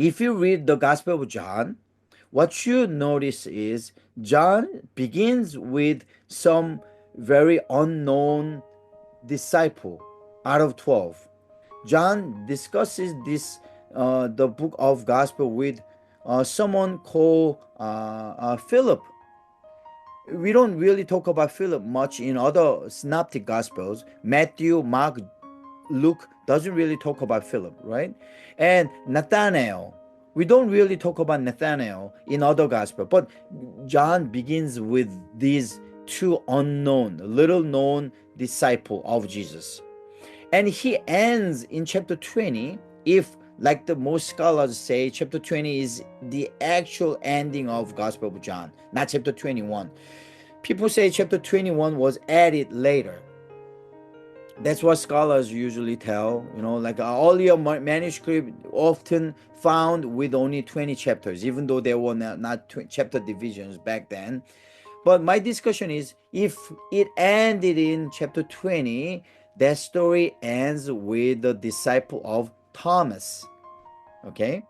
If you read the Gospel of John, what you notice is John begins with some very unknown disciple out of 12. John discusses this the book of Gospel with someone called Philip. We don't really talk about Philip much in other synoptic Gospels. Matthew, Mark, Luke doesn't really talk about Philip, right? And Nathanael, we don't really talk about Nathanael in other gospel, but John begins with these two unknown, little known disciple of Jesus. And he ends in chapter 20. If, like the most scholars say, chapter 20 is the actual ending of Gospel of John, not chapter 21. People say chapter 21 was added later. That's what scholars usually tell, like earlier manuscript often found with only 20 chapters, even though there were not chapter divisions back then. But my discussion is, if it ended in chapter 20, that story ends with the disciple of Thomas. Okay?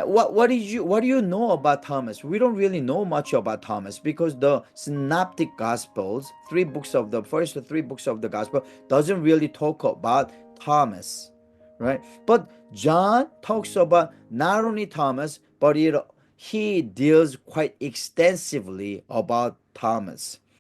What do you know about Thomas? We don't really know much about Thomas because the synoptic gospels, the first three books of the gospel, doesn't really talk about Thomas, right? But John talks about not only Thomas, but he deals quite extensively about Thomas.